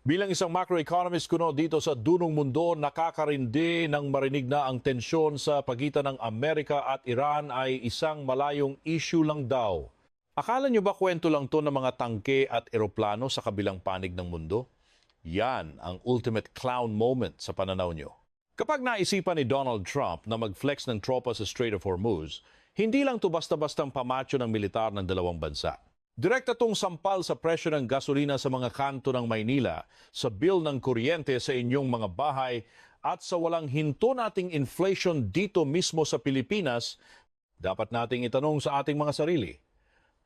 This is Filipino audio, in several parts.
Bilang isang macroeconomist kuno dito sa dunong mundo, nakakarindi ng marinig na ang tensyon sa pagitan ng Amerika at Iran ay isang malayong issue lang daw. Akala nyo ba kwento lang to ng mga tangke at eroplano sa kabilang panig ng mundo? Yan ang ultimate clown moment sa pananaw nyo. Kapag naisipan ni Donald Trump na mag-flex ng tropa sa Strait of Hormuz, hindi lang to basta-bastang pamacho ng militar ng dalawang bansa. Direkta tong sampal sa presyo ng gasolina sa mga kanto ng Maynila, sa bill ng kuryente sa inyong mga bahay, at sa walang hinto nating inflation dito mismo sa Pilipinas, dapat nating itanong sa ating mga sarili,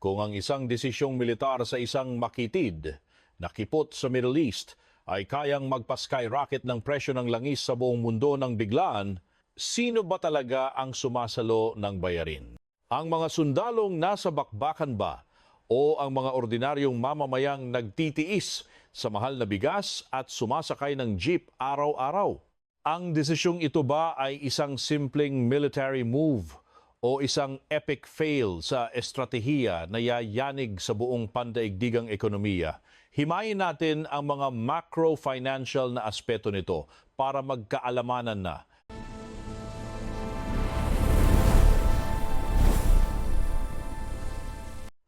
kung ang isang desisyong militar sa isang makitid, nakipot sa Middle East, ay kayang magpa-skyrocket ng presyo ng langis sa buong mundo ng biglaan, sino ba talaga ang sumasalo ng bayarin? Ang mga sundalong nasa bakbakan ba o ang mga ordinaryong mamamayang nagtitiis sa mahal na bigas at sumasakay ng jeep araw-araw? Ang desisyong ito ba ay isang simpleng military move o isang epic fail sa estratehiya na yayanig sa buong pandaigdigang ekonomiya? Himayin natin ang mga macro-financial na aspeto nito para magkaalamanan na.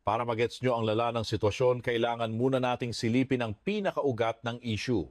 Para magets nyo ang lala ng sitwasyon, kailangan muna nating silipin ang pinakaugat ng issue.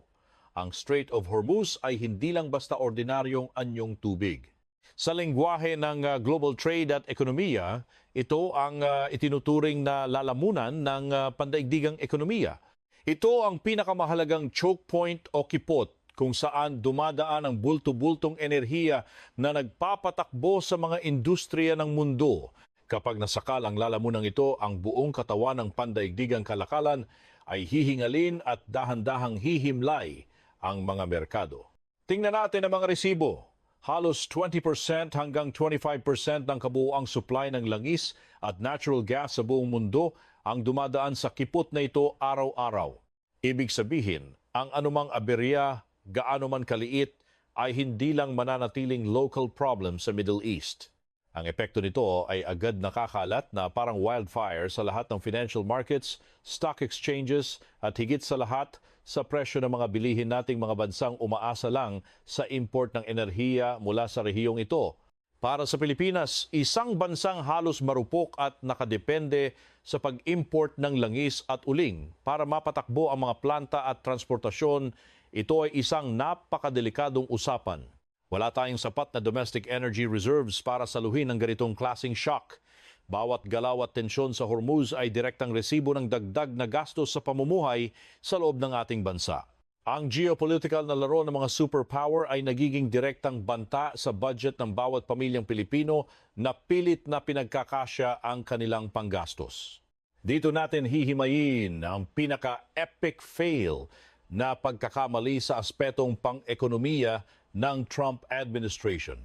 Ang Strait of Hormuz ay hindi lang basta ordinaryong anyong tubig. Sa lengguwahe ng global trade at ekonomiya, ito ang itinuturing na lalamunan ng pandaigdigang ekonomiya. Ito ang pinakamahalagang choke point o kipot kung saan dumadaan ang bulto-bultong enerhiya na nagpapatakbo sa mga industriya ng mundo. Kapag nasakal ang lalamunang ito, ang buong katawan ng pandaigdigang kalakalan ay hihingalin at dahan-dahang hihimlay ang mga merkado. Tingnan natin ang mga resibo. Halos 20% hanggang 25% ng kabuuang supply ng langis at natural gas sa buong mundo ang dumadaan sa kipot na ito araw-araw. Ibig sabihin, ang anumang aberya, gaano man kaliit, ay hindi lang mananatiling local problem sa Middle East. Ang epekto nito ay agad nakakalat na parang wildfire sa lahat ng financial markets, stock exchanges at higit sa lahat sa presyo ng mga bilihin nating mga bansang umaasa lang sa import ng enerhiya mula sa rehiyong ito. Para sa Pilipinas, isang bansang halos marupok at nakadepende sa pag-import ng langis at uling para mapatakbo ang mga planta at transportasyon, ito ay isang napakadelikadong usapan. Wala tayong sapat na domestic energy reserves para saluhin ang ganitong klaseng shock. Bawat galaw at tensyon sa Hormuz ay direktang resibo ng dagdag na gastos sa pamumuhay sa loob ng ating bansa. Ang geopolitical na laro ng mga superpower ay nagiging direktang banta sa budget ng bawat pamilyang Pilipino na pilit na pinagkakasya ang kanilang panggastos. Dito natin hihimayin ang pinaka-epic fail na pagkakamali sa aspetong pang-ekonomiya ng Trump administration.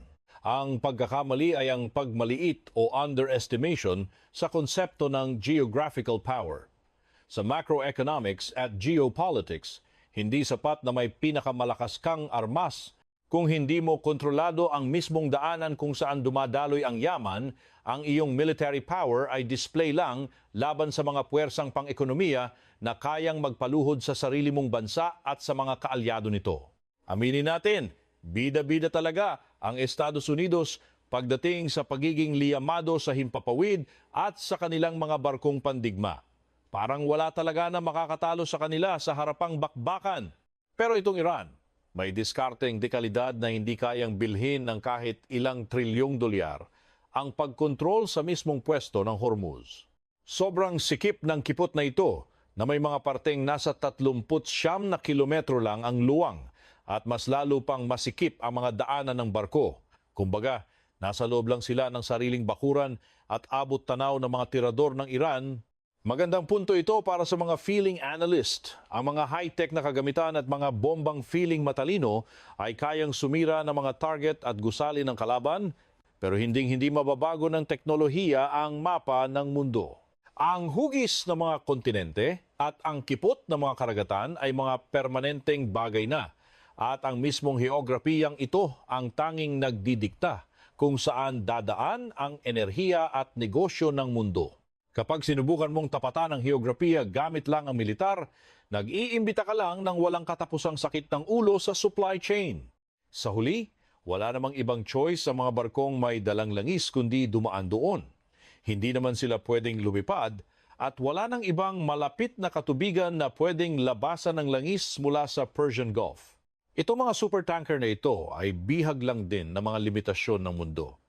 Ang pagkakamali ay ang pagmaliit o underestimation sa konsepto ng geographical power. Sa macroeconomics at geopolitics, hindi sapat na may pinakamalakas kang armas kung hindi mo kontrolado ang mismong daanan kung saan dumadaloy ang yaman. Ang iyong military power ay display lang laban sa mga puwersang pang-ekonomiya na kayang magpaluhod sa sarili mong bansa at sa mga kaalyado nito. Aminin natin, bida-bida talaga ang Estados Unidos pagdating sa pagiging liyamado sa himpapawid at sa kanilang mga barkong pandigma. Parang wala talaga na makakatalo sa kanila sa harapang bakbakan. Pero itong Iran, may diskarteng dekalidad na hindi kayang bilhin ng kahit ilang trilyong dolyar ang pagkontrol sa mismong pwesto ng Hormuz. Sobrang sikip ng kipot na ito na may mga parteng nasa 39 na kilometro lang ang luwang at mas lalo pang masikip ang mga daanan ng barko. Kumbaga, nasa loob lang sila ng sariling bakuran at abot tanaw ng mga tirador ng Iran. Magandang punto ito para sa mga feeling analyst. Ang mga high-tech na kagamitan at mga bombang feeling matalino ay kayang sumira ng mga target at gusali ng kalaban, pero hindi mababago ng teknolohiya ang mapa ng mundo. Ang hugis ng mga kontinente at ang kipot ng mga karagatan ay mga permanenteng bagay na. At ang mismong heograpiyang ito ang tanging nagdidikta kung saan dadaan ang enerhiya at negosyo ng mundo. Kapag sinubukan mong tapatan ang heograpiya gamit lang ang militar, nag-iimbita ka lang ng walang katapusang sakit ng ulo sa supply chain. Sa huli, wala namang ibang choice sa mga barkong may dalang langis kundi dumaan doon. Hindi naman sila pwedeng lumipad at wala nang ibang malapit na katubigan na pwedeng labasan ng langis mula sa Persian Gulf. Itong mga supertanker na ito ay bihag lang din ng mga limitasyon ng mundo.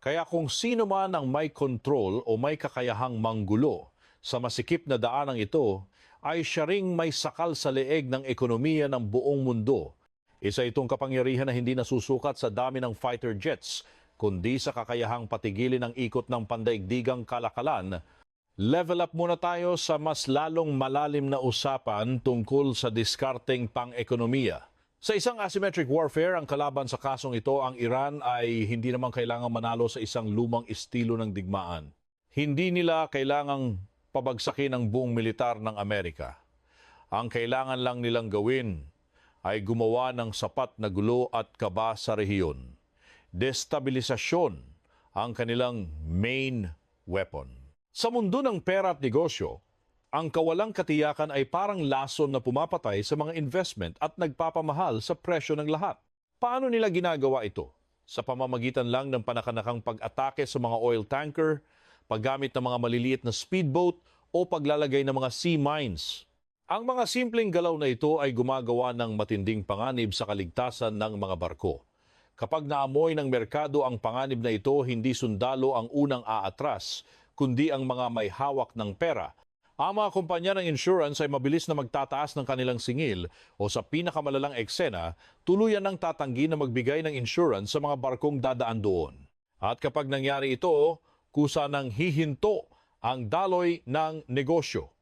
Kaya kung sino man ang may control o may kakayahang manggulo sa masikip na daanang ito, ay siya ring may sakal sa leeg ng ekonomiya ng buong mundo. Isa itong kapangyarihan na hindi nasusukat sa dami ng fighter jets, kundi sa kakayahang patigilin ang ikot ng pandaigdigang kalakalan. Level up muna tayo sa mas lalong malalim na usapan tungkol sa diskarteng pang-ekonomiya. Sa isang asymmetric warfare, ang kalaban sa kasong ito, ang Iran, ay hindi naman kailangang manalo sa isang lumang estilo ng digmaan. Hindi nila kailangang pabagsakin ang buong militar ng Amerika. Ang kailangan lang nilang gawin ay gumawa ng sapat na gulo at kaba sa rehiyon. Destabilisasyon ang kanilang main weapon. Sa mundo ng pera at negosyo, ang kawalang katiyakan ay parang lason na pumapatay sa mga investment at nagpapamahal sa presyo ng lahat. Paano nila ginagawa ito? Sa pamamagitan lang ng panakanakang pag-atake sa mga oil tanker, paggamit ng mga maliliit na speedboat o paglalagay ng mga sea mines. Ang mga simpleng galaw na ito ay gumagawa ng matinding panganib sa kaligtasan ng mga barko. Kapag naamoy ng merkado ang panganib na ito, hindi sundalo ang unang aatras, kundi ang mga may hawak ng pera. Ang mga kumpanya ng insurance ay mabilis na magtataas ng kanilang singil o sa pinakamalalang eksena, tuluyan ng tatanggi na magbigay ng insurance sa mga barkong dadaan doon. At kapag nangyari ito, kusa ng hihinto ang daloy ng negosyo.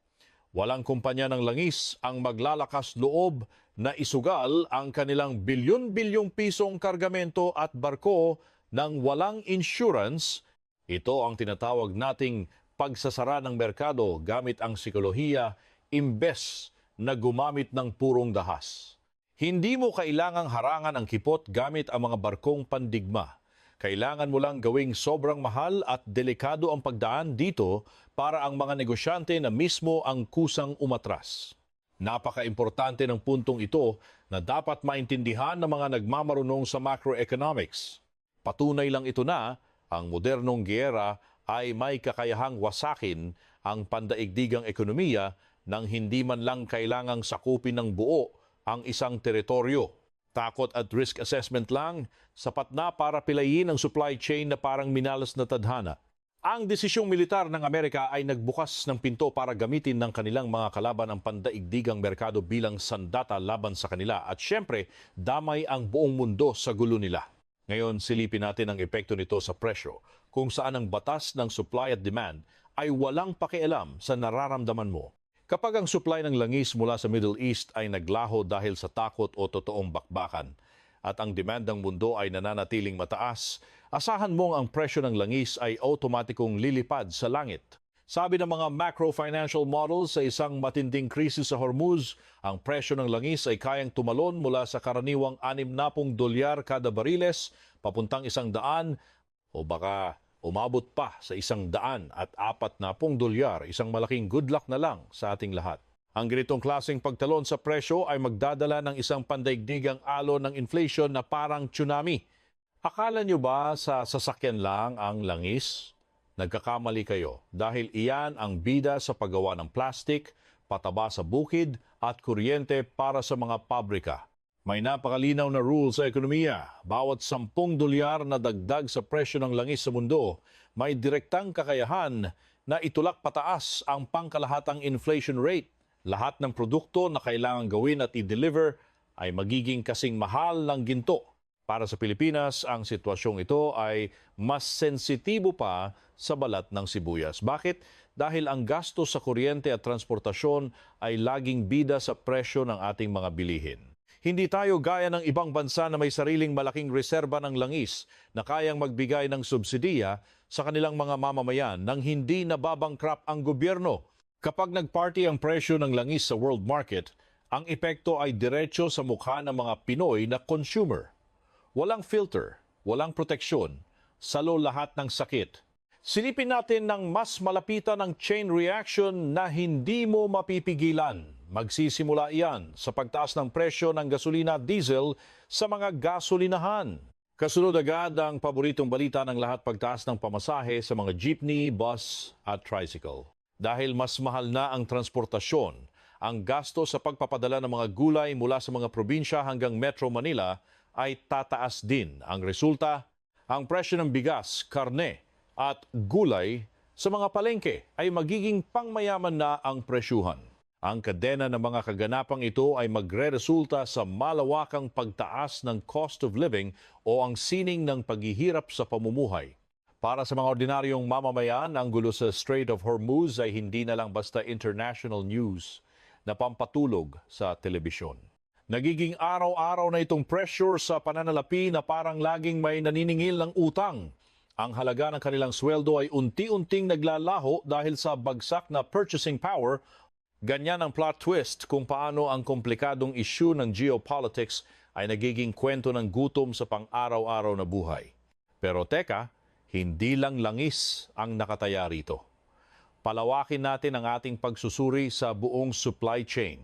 Walang kumpanya ng langis ang maglalakas loob na isugal ang kanilang bilyon-bilyong pisong kargamento at barko ng walang insurance. Ito ang tinatawag nating pagsasara ng merkado gamit ang psikolohiya imbes na gumamit ng purong dahas. Hindi mo kailangang harangan ang kipot gamit ang mga barkong pandigma. Kailangan mo lang gawing sobrang mahal at delikado ang pagdaan dito para ang mga negosyante na mismo ang kusang umatras. Napaka-importante ng puntong ito na dapat maintindihan ng mga nagmamarunong sa macroeconomics. Patunay lang ito na ang modernong giyera ay may kakayahang wasakin ang pandaigdigang ekonomiya nang hindi man lang kailangang sakupin ng buo ang isang teritoryo. Takot at risk assessment lang, sapat na para pilayin ang supply chain na parang minalas na tadhana. Ang desisyong militar ng Amerika ay nagbukas ng pinto para gamitin ng kanilang mga kalaban ang pandaigdigang merkado bilang sandata laban sa kanila at syempre, damay ang buong mundo sa gulo nila. Ngayon, silipin natin ang epekto nito sa presyo kung saan ang batas ng supply at demand ay walang pakialam sa nararamdaman mo. Kapag ang supply ng langis mula sa Middle East ay naglaho dahil sa takot o totoong bakbakan at ang demand ng mundo ay nananatiling mataas, asahan mong ang presyo ng langis ay automatikong lilipad sa langit. Sabi ng mga macro-financial models, sa isang matinding krisis sa Hormuz, ang presyo ng langis ay kayang tumalon mula sa karaniwang $60 kada bariles papuntang $100 o baka umabot pa sa $140, isang malaking good luck na lang sa ating lahat. Ang ganitong klaseng pagtalon sa presyo ay magdadala ng isang pandaigdigang alon ng inflation na parang tsunami. Akala nyo ba sa sasakyan lang ang langis? Nagkakamali kayo dahil iyan ang bida sa paggawa ng plastic, pataba sa bukid at kuryente para sa mga pabrika. May napakalinaw na rule sa ekonomiya. Bawat $10 na dagdag sa presyo ng langis sa mundo, may direktang kakayahan na itulak pataas ang pangkalahatang inflation rate. Lahat ng produkto na kailangan gawin at i-deliver ay magiging kasing mahal ng ginto. Para sa Pilipinas, ang sitwasyong ito ay mas sensitibo pa sa balat ng sibuyas. Bakit? Dahil ang gasto sa kuryente at transportasyon ay laging bida sa presyo ng ating mga bilihin. Hindi tayo gaya ng ibang bansa na may sariling malaking reserba ng langis na kayang magbigay ng subsidiya sa kanilang mga mamamayan nang hindi nababangkrap ang gobyerno. Kapag nagparty ang presyo ng langis sa world market, ang epekto ay diretso sa mukha ng mga Pinoy na consumer. Walang filter, walang proteksyon, salo lahat ng sakit. Silipin natin ng mas malapitan ng chain reaction na hindi mo mapipigilan. Magsisimula iyan sa pagtaas ng presyo ng gasolina at diesel sa mga gasolinahan. Kasunod agad ang paboritong balita ng lahat, pagtaas ng pamasahe sa mga jeepney, bus at tricycle. Dahil mas mahal na ang transportasyon, ang gasto sa pagpapadala ng mga gulay mula sa mga probinsya hanggang Metro Manila ay tataas din. Ang resulta, ang presyo ng bigas, karne at gulay sa mga palengke ay magiging pangmayaman na ang presyuhan. Ang kadena ng mga kaganapang ito ay magreresulta sa malawakang pagtaas ng cost of living o ang sining ng paghihirap sa pamumuhay. Para sa mga ordinaryong mamamayan, ang gulo sa Strait of Hormuz ay hindi na lang basta international news na pampatulog sa telebisyon. Nagiging araw-araw na itong pressure sa pananalapi na parang laging may naniningil ng utang. Ang halaga ng kanilang sweldo ay unti-unting naglalaho dahil sa bagsak na purchasing power. Ganyan ang plot twist kung paano ang komplikadong issue ng geopolitics ay nagiging kwento ng gutom sa pang-araw-araw na buhay. Pero teka, hindi lang langis ang nakataya rito. Palawakin natin ang ating pagsusuri sa buong supply chain.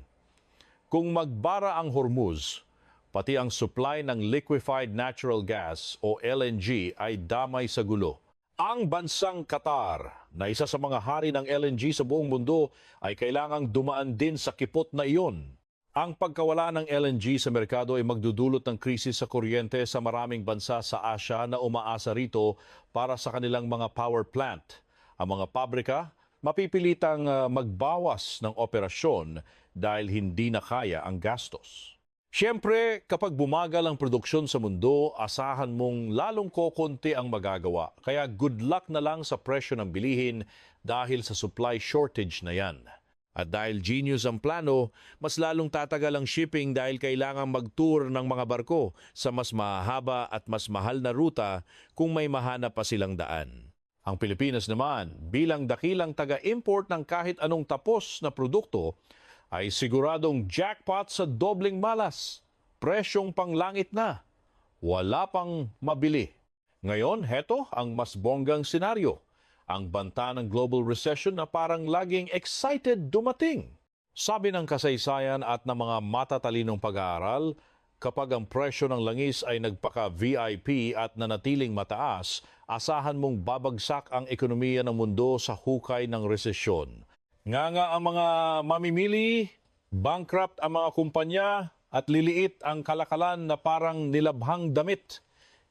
Kung magbara ang Hormuz, pati ang supply ng liquefied natural gas o LNG ay damay sa gulo. Ang bansang Qatar, na isa sa mga hari ng LNG sa buong mundo, ay kailangang dumaan din sa kipot na iyon. Ang pagkawala ng LNG sa merkado ay magdudulot ng krisis sa kuryente sa maraming bansa sa Asia na umaasa rito para sa kanilang mga power plant. Ang mga pabrika mapipilitang magbawas ng operasyon dahil hindi na kaya ang gastos. Siyempre, kapag bumagal ang produksyon sa mundo, asahan mong lalong kokonti ang magagawa. Kaya good luck na lang sa presyo ng bilihin dahil sa supply shortage na yan. At dahil genius ang plano, mas lalong tatagal ang shipping dahil kailangang mag-tour ng mga barko sa mas mahaba at mas mahal na ruta kung may mahanap pa silang daan. Ang Pilipinas naman, bilang dakilang taga-import ng kahit anong tapos na produkto, ay siguradong jackpot sa dobling malas. Presyong panglangit na. Wala pang mabili. Ngayon, heto ang mas bonggang senaryo. Ang banta ng global recession na parang laging excited dumating. Sabi ng kasaysayan at ng mga matatalinong pag-aaral, kapag ang presyo ng langis ay nagpaka-VIP at nanatiling mataas, asahan mong babagsak ang ekonomiya ng mundo sa hukay ng resesyon. Nga ang mga mamimili, bankrupt ang mga kumpanya at liliit ang kalakalan na parang nilabhang damit.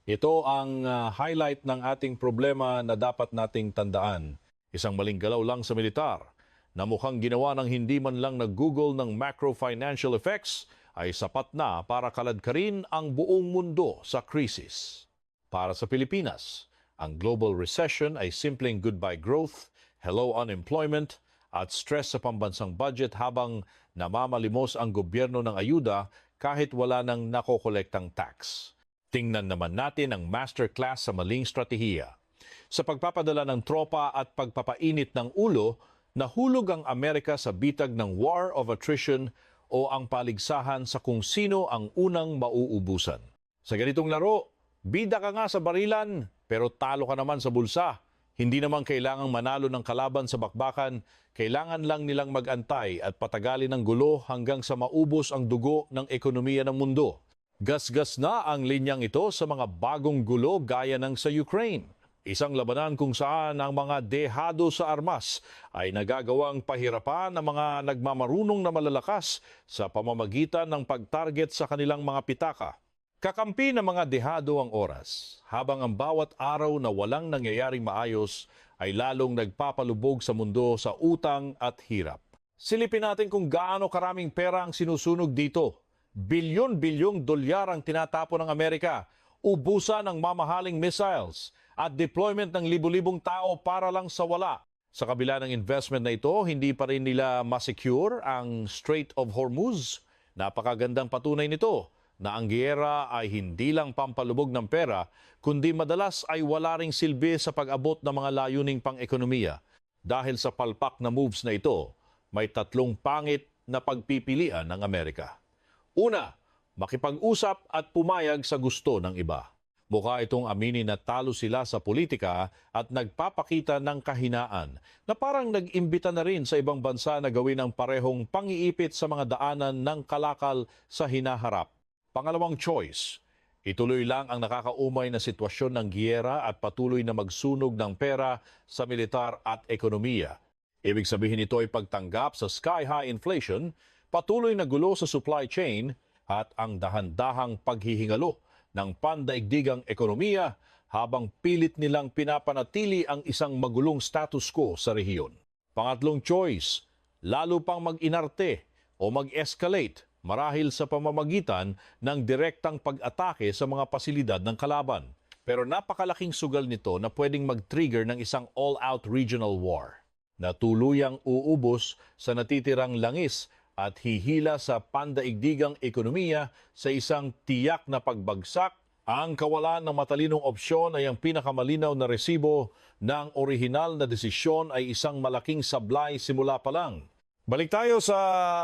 Ito ang highlight ng ating problema na dapat nating tandaan. Isang maling galaw lang sa militar na mukhang ginawa ng hindi man lang nag-google ng macro-financial effects ay sapat na para kaladkarin ang buong mundo sa krisis. Para sa Pilipinas, ang global recession ay simpleng goodbye growth, hello unemployment, at stress sa pambansang budget habang namamalimos ang gobyerno ng ayuda kahit wala nang nakokolektang tax. Tingnan naman natin ang masterclass sa maling strategiya. Sa pagpapadala ng tropa at pagpapainit ng ulo, nahulog ang Amerika sa bitag ng war of attrition o ang paligsahan sa kung sino ang unang mauubusan. Sa ganitong laro, bida ka nga sa barilan pero talo ka naman sa bulsa. Hindi naman kailangang manalo ng kalaban sa bakbakan, kailangan lang nilang mag-antay at patagalin ang gulo hanggang sa maubos ang dugo ng ekonomiya ng mundo. Gasgas na ang linyang ito sa mga bagong gulo gaya ng sa Ukraine. Isang labanan kung saan ang mga dehado sa armas ay nagagawang pahirapan ng mga nagmamarunong na malalakas sa pamamagitan ng pag-target sa kanilang mga pitaka. Kakampi ng mga dehado ang oras, habang ang bawat araw na walang nangyayaring maayos ay lalong nagpapalubog sa mundo sa utang at hirap. Silipin natin kung gaano karaming pera ang sinusunog dito. Bilyon-bilyong dolyar ang tinatapon ng Amerika, ubusan ng mamahaling missiles at deployment ng libu-libong tao para lang sa wala. Sa kabila ng investment na ito, hindi pa rin nila masecure ang Strait of Hormuz. Napakagandang patunay nito na ang giyera ay hindi lang pampalubog ng pera, kundi madalas ay wala ring silbi sa pag-abot ng mga layuning pang-ekonomiya. Dahil sa palpak na moves na ito, may tatlong pangit na pagpipilian ng Amerika. Una, makipag-usap at pumayag sa gusto ng iba. Mukha itong aminin na talo sila sa politika at nagpapakita ng kahinaan na parang nag-imbita na rin sa ibang bansa na gawin ang parehong pangiipit sa mga daanan ng kalakal sa hinaharap. Pangalawang choice, ituloy lang ang nakakaumay na sitwasyon ng giyera at patuloy na magsunog ng pera sa militar at ekonomiya. Ibig sabihin ito ay pagtanggap sa sky-high inflation, patuloy na gulo sa supply chain at ang dahan-dahang paghihingalo ng pandaigdigang ekonomiya habang pilit nilang pinapanatili ang isang magulong status quo sa rehiyon. Pangatlong choice, lalo pang mag-inarte o mag-escalate marahil sa pamamagitan ng direktang pag-atake sa mga pasilidad ng kalaban. Pero napakalaking sugal nito na pwedeng mag-trigger ng isang all-out regional war na tuluyang uubos sa natitirang langis at hihila sa pandaigdigang ekonomiya sa isang tiyak na pagbagsak. Ang kawalan ng matalinong opsyon ay ang pinakamalinaw na resibo ng orihinal na desisyon ay isang malaking sablay simula pa lang. Balik tayo sa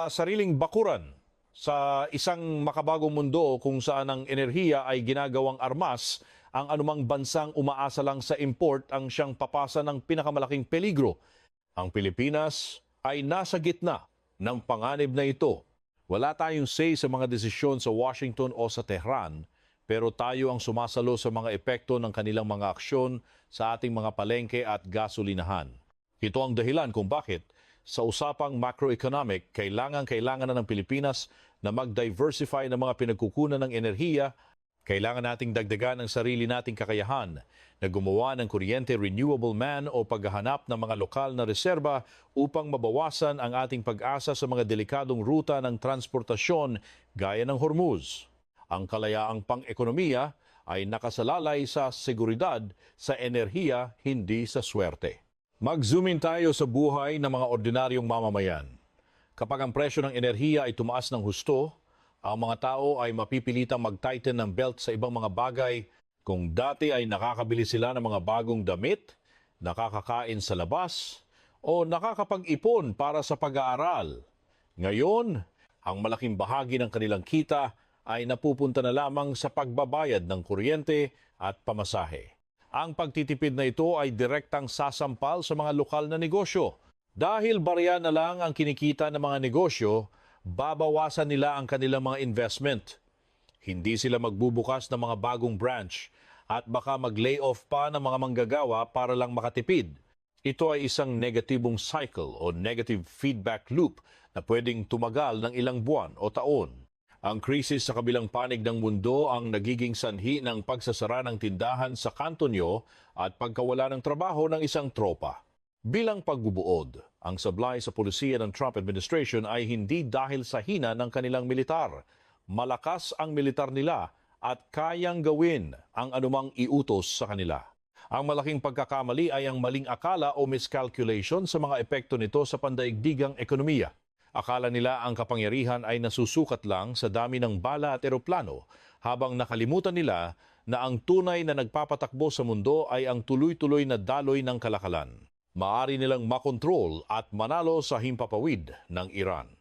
sariling bakuran. Sa isang makabagong mundo kung saan ang enerhiya ay ginagawang armas, ang anumang bansang umaasa lang sa import ang siyang papasa ng pinakamalaking peligro. Ang Pilipinas ay nasa gitna ng panganib na ito. Wala tayong say sa mga desisyon sa Washington o sa Tehran, pero tayo ang sumasalo sa mga epekto ng kanilang mga aksyon sa ating mga palengke at gasolinahan. Ito ang dahilan kung bakit sa usapang macroeconomic, kailangan na ng Pilipinas na mag-diversify ng mga pinagkukunan ng enerhiya. Kailangan nating dagdagan ang sarili nating kakayahan na gumawa ng kuryente renewable man o paghahanap ng mga lokal na reserba upang mabawasan ang ating pag-asa sa mga delikadong ruta ng transportasyon gaya ng Hormuz. Ang kalayaang pang-ekonomiya ay nakasalalay sa seguridad sa enerhiya, hindi sa swerte. Mag-zoom in tayo sa buhay ng mga ordinaryong mamamayan. Kapag ang presyo ng enerhiya ay tumaas ng husto, ang mga tao ay mapipilitang mag-tighten ng belt sa ibang mga bagay. Kung dati ay nakakabili sila ng mga bagong damit, nakakakain sa labas, o nakakapag-ipon para sa pag-aaral. Ngayon, ang malaking bahagi ng kanilang kita ay napupunta na lamang sa pagbabayad ng kuryente at pamasahe. Ang pagtitipid na ito ay direktang sasampal sa mga lokal na negosyo. Dahil barya na lang ang kinikita ng mga negosyo, babawasan nila ang kanilang mga investment. Hindi sila magbubukas ng mga bagong branch at baka mag-layoff pa ng mga manggagawa para lang makatipid. Ito ay isang negatibong cycle o negative feedback loop na pwedeng tumagal ng ilang buwan o taon. Ang krisis sa kabilang panig ng mundo ang nagiging sanhi ng pagsasara ng tindahan sa kanto nyo at pagkawala ng trabaho ng isang tropa. Bilang pagbubuod, ang sablay sa pulisiya ng Trump administration ay hindi dahil sa hina ng kanilang militar. Malakas ang militar nila at kayang gawin ang anumang iutos sa kanila. Ang malaking pagkakamali ay ang maling akala o miscalculation sa mga epekto nito sa pandaigdigang ekonomiya. Akala nila ang kapangyarihan ay nasusukat lang sa dami ng bala at eroplano, habang nakalimutan nila na ang tunay na nagpapatakbo sa mundo ay ang tuloy-tuloy na daloy ng kalakalan. Maaari nilang makontrol at manalo sa himpapawid ng Iran.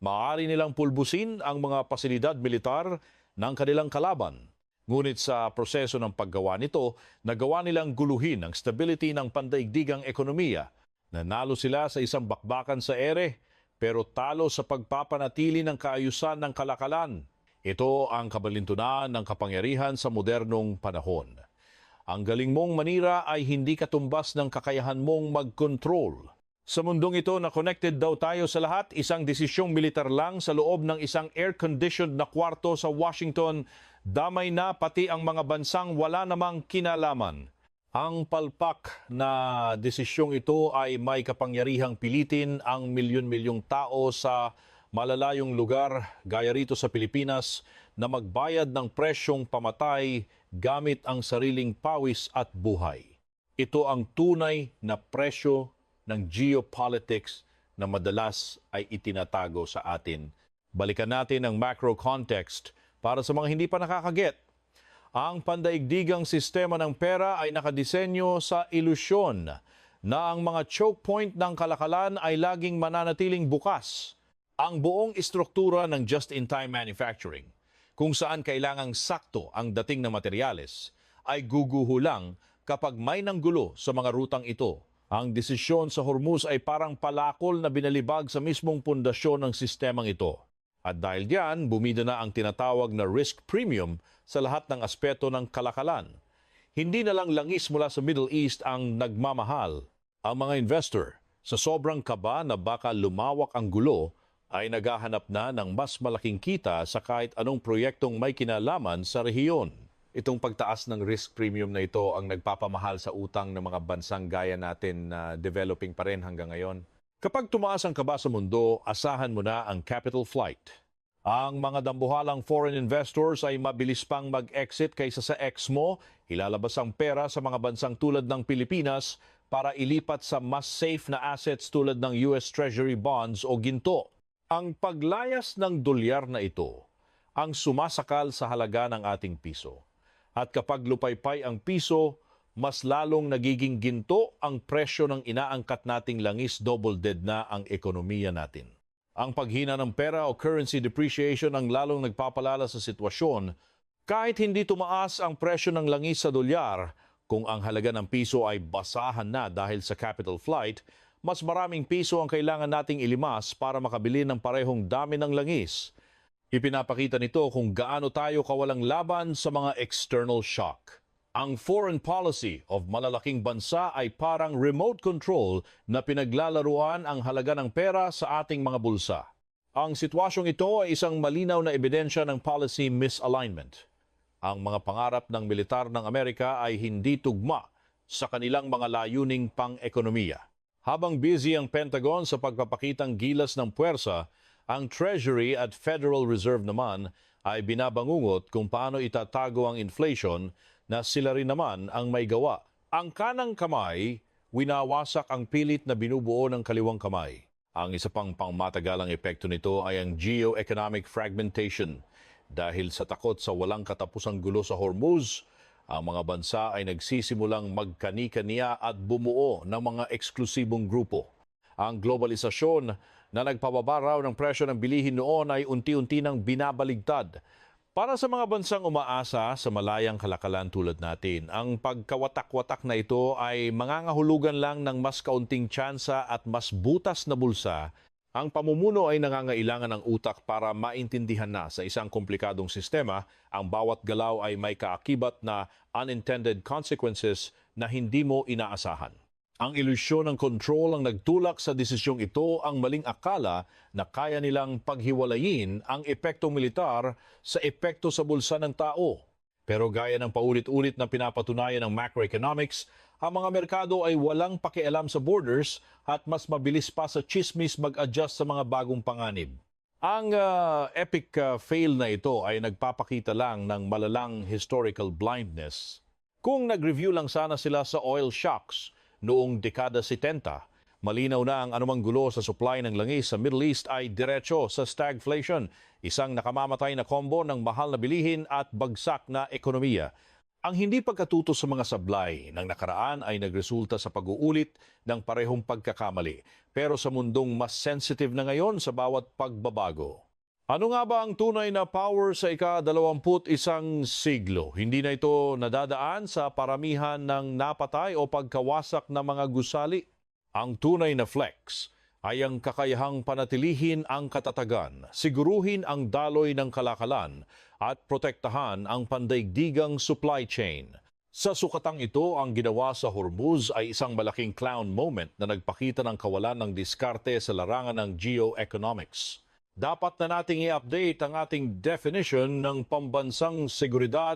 Maaari nilang pulbusin ang mga pasilidad militar ng kanilang kalaban. Ngunit sa proseso ng paggawa nito, nagawa nilang guluhin ang stability ng pandaigdigang ekonomiya. Nanalo sila sa isang bakbakan sa ere, pero talo sa pagpapanatili ng kaayusan ng kalakalan. Ito ang kabalintunan ng kapangyarihan sa modernong panahon. Ang galing mong manira ay hindi katumbas ng kakayahan mong mag-control. Sa mundong ito na connected daw tayo sa lahat, isang desisyong militar lang sa loob ng isang air-conditioned na kwarto sa Washington, damay na pati ang mga bansang wala namang kinalaman. Ang palpak na desisyong ito ay may kapangyarihang pilitin ang milyon-milyong tao sa malalayong lugar gaya rito sa Pilipinas na magbayad ng presyong pamatay gamit ang sariling pawis at buhay. Ito ang tunay na presyo ng geopolitics na madalas ay itinatago sa atin. Balikan natin ang macro context para sa mga hindi pa nakakaget. Ang pandaigdigang sistema ng pera ay nakadisenyo sa ilusyon na ang mga choke point ng kalakalan ay laging mananatiling bukas. Ang buong istruktura ng just-in-time manufacturing, kung saan kailangang sakto ang dating ng materyales, ay guguho lang kapag may nanggulo sa mga rutang ito. Ang desisyon sa Hormuz ay parang palakol na binalibag sa mismong pundasyon ng sistemang ito. At dahil diyan, bumida na ang tinatawag na risk premium sa lahat ng aspeto ng kalakalan. Hindi na lang langis mula sa Middle East ang nagmamahal. Ang mga investor, sa sobrang kaba na baka lumawak ang gulo, ay naghahanap na ng mas malaking kita sa kahit anong proyektong may kinalaman sa rehiyon. Itong pagtaas ng risk premium na ito ang nagpapamahal sa utang ng mga bansang gaya natin na developing pa rin hanggang ngayon. Kapag tumaas ang kaba sa mundo, asahan mo na ang capital flight. Ang mga dambuhalang foreign investors ay mabilis pang mag-exit kaysa sa ex mo, ilalabas ang pera sa mga bansang tulad ng Pilipinas para ilipat sa mas safe na assets tulad ng US Treasury bonds o ginto. Ang paglayas ng dolyar na ito ang sumasakal sa halaga ng ating piso. At kapag lupaypay ang piso, mas lalong nagiging ginto ang presyo ng inaangkat nating langis, double dead na ang ekonomiya natin. Ang paghina ng pera o currency depreciation ang lalong nagpapalala sa sitwasyon. Kahit hindi tumaas ang presyo ng langis sa dolyar, kung ang halaga ng piso ay basahan na dahil sa capital flight, mas maraming piso ang kailangan nating ilimas para makabili ng parehong dami ng langis. Ipinapakita nito kung gaano tayo kawalang laban sa mga external shock. Ang foreign policy of malalaking bansa ay parang remote control na pinaglalaruan ang halaga ng pera sa ating mga bulsa. Ang sitwasyong ito ay isang malinaw na ebidensya ng policy misalignment. Ang mga pangarap ng militar ng Amerika ay hindi tugma sa kanilang mga layuning pang-ekonomiya. Habang busy ang Pentagon sa pagpapakitang gilas ng puwersa, ang Treasury at Federal Reserve naman ay binabangungot kung paano itatago ang inflation na sila rin naman ang may gawa. Ang kanang kamay, winawasak ang pilit na binubuo ng kaliwang kamay. Ang isa pang pangmatagalang epekto nito ay ang geo-economic fragmentation. Dahil sa takot sa walang katapusang gulo sa Hormuz, ang mga bansa ay nagsisimulang magkani-kaniya at bumuo ng mga eksklusibong grupo. Ang globalisasyon na nagpababa raw ng presyo ng bilihin noon ay unti-unti nang binabaligtad. Para sa mga bansang umaasa sa malayang kalakalan tulad natin, ang pagkawatak-watak na ito ay mangangahulugan lang ng mas kaunting tsansa at mas butas na bulsa. Ang pamumuno ay nangangailangan ng utak para maintindihan na sa isang komplikadong sistema, ang bawat galaw ay may kaakibat na unintended consequences na hindi mo inaasahan. Ang ilusyon ng control ang nagtulak sa desisyong ito, ang maling akala na kaya nilang paghiwalayin ang epektong militar sa epekto sa bulsa ng tao. Pero gaya ng paulit-ulit na pinapatunayan ng macroeconomics, ang mga merkado ay walang pakialam sa borders at mas mabilis pa sa chismis mag-adjust sa mga bagong panganib. Ang epic fail na ito ay nagpapakita lang ng malalang historical blindness. Kung nag-review lang sana sila sa oil shocks noong dekada 70, malinaw na ang anumang gulo sa supply ng langis sa Middle East ay diretso sa stagflation, isang nakamamatay na kombo ng mahal na bilihin at bagsak na ekonomiya. Ang hindi pagkatuto sa mga sablay ng nakaraan ay nagresulta sa pag-uulit ng parehong pagkakamali, pero sa mundong mas sensitive na ngayon sa bawat pagbabago. Ano nga ba ang tunay na power sa ika-21 siglo? Hindi na ito nadadaan sa paramihan ng napatay o pagkawasak ng mga gusali. Ang tunay na flex ay ang kakayahang panatilihin ang katatagan, siguruhin ang daloy ng kalakalan, at protektahan ang pandaigdigang supply chain. Sa sukatang ito, ang ginawa sa Hormuz ay isang malaking clown moment na nagpakita ng kawalan ng diskarte sa larangan ng geoeconomics. Dapat na nating i-update ang ating definition ng pambansang seguridad.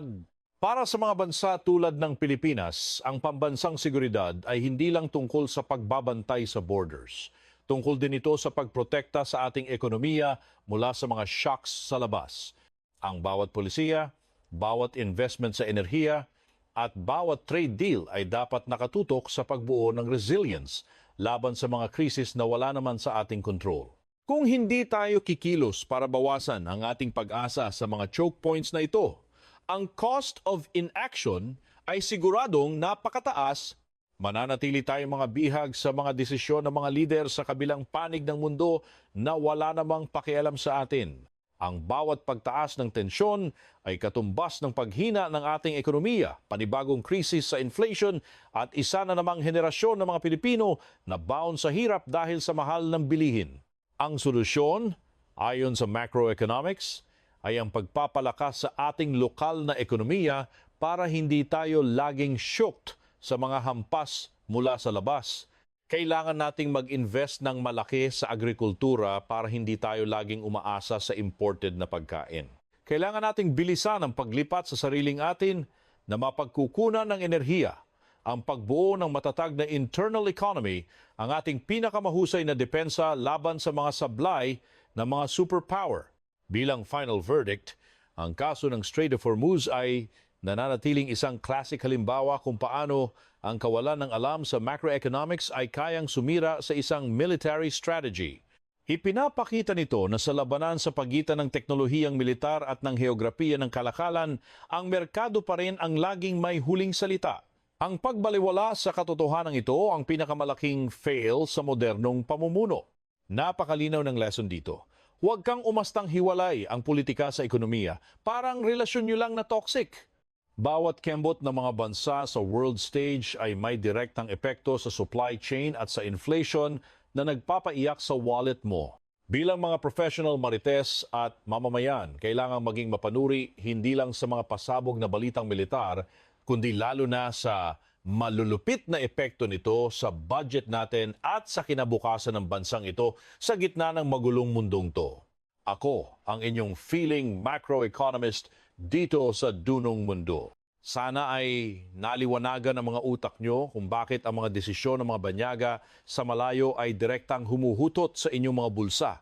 Para sa mga bansa tulad ng Pilipinas, ang pambansang seguridad ay hindi lang tungkol sa pagbabantay sa borders. Tungkol din ito sa pagprotekta sa ating ekonomiya mula sa mga shocks sa labas. Ang bawat polisiya, bawat investment sa enerhiya, at bawat trade deal ay dapat nakatutok sa pagbuo ng resilience laban sa mga krisis na wala naman sa ating kontrol. Kung hindi tayo kikilos para bawasan ang ating pag-asa sa mga choke points na ito, ang cost of inaction ay siguradong napakataas. Mananatili tayong mga bihag sa mga desisyon ng mga lider sa kabilang panig ng mundo na wala namang pakialam sa atin. Ang bawat pagtaas ng tensyon ay katumbas ng paghina ng ating ekonomiya, panibagong krisis sa inflation at isa na namang henerasyon ng mga Pilipino na baon sa hirap dahil sa mahal ng bilihin. Ang solusyon, ayon sa macroeconomics, ay ang pagpapalakas sa ating lokal na ekonomiya para hindi tayo laging shocked sa mga hampas mula sa labas. Kailangan nating mag-invest ng malaki sa agrikultura para hindi tayo laging umaasa sa imported na pagkain. Kailangan nating bilisan ang paglipat sa sariling atin na mapagkukunan ng enerhiya. Ang pagbuo ng matatag na internal economy ang ating pinakamahusay na depensa laban sa mga sablay ng mga superpower. Bilang final verdict, ang kaso ng Strait of Hormuz ay nananatiling isang classic halimbawa kung paano ang kawalan ng alam sa macroeconomics ay kayang sumira sa isang military strategy. Ipinapakita nito na sa labanan sa pagitan ng teknolohiyang militar at ng heograpiya ng kalakalan, ang merkado pa rin ang laging may huling salita. Ang pagbaliwala sa katotohanan ito ang pinakamalaking fail sa modernong pamumuno. Napakalinaw ng lesson dito. Huwag kang umastang hiwalay ang politika sa ekonomiya. Parang relasyon nyo lang na toxic. Bawat kembot ng mga bansa sa world stage ay may direktang epekto sa supply chain at sa inflation na nagpapaiyak sa wallet mo. Bilang mga professional marites at mamamayan, kailangang maging mapanuri hindi lang sa mga pasabog na balitang militar, kundi lalo na sa malulupit na epekto nito sa budget natin at sa kinabukasan ng bansang ito sa gitna ng magulong mundong to. Ako, ang inyong feeling macroeconomist dito sa Dunong Mundo. Sana ay naliwanagan ang mga utak nyo kung bakit ang mga desisyon ng mga banyaga sa malayo ay direktang humuhutot sa inyong mga bulsa.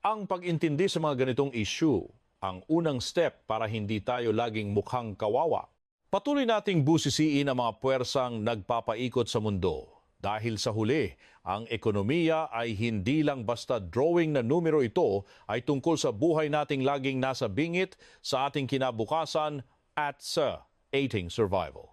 Ang pag-intindi sa mga ganitong issue, ang unang step para hindi tayo laging mukhang kawawa. Patuloy nating busisiin ang mga puwersang nagpapaikot sa mundo. Dahil sa huli, ang ekonomiya ay hindi lang basta drawing na numero, ito ay tungkol sa buhay nating laging nasa bingit, sa ating kinabukasan at sa ating survival.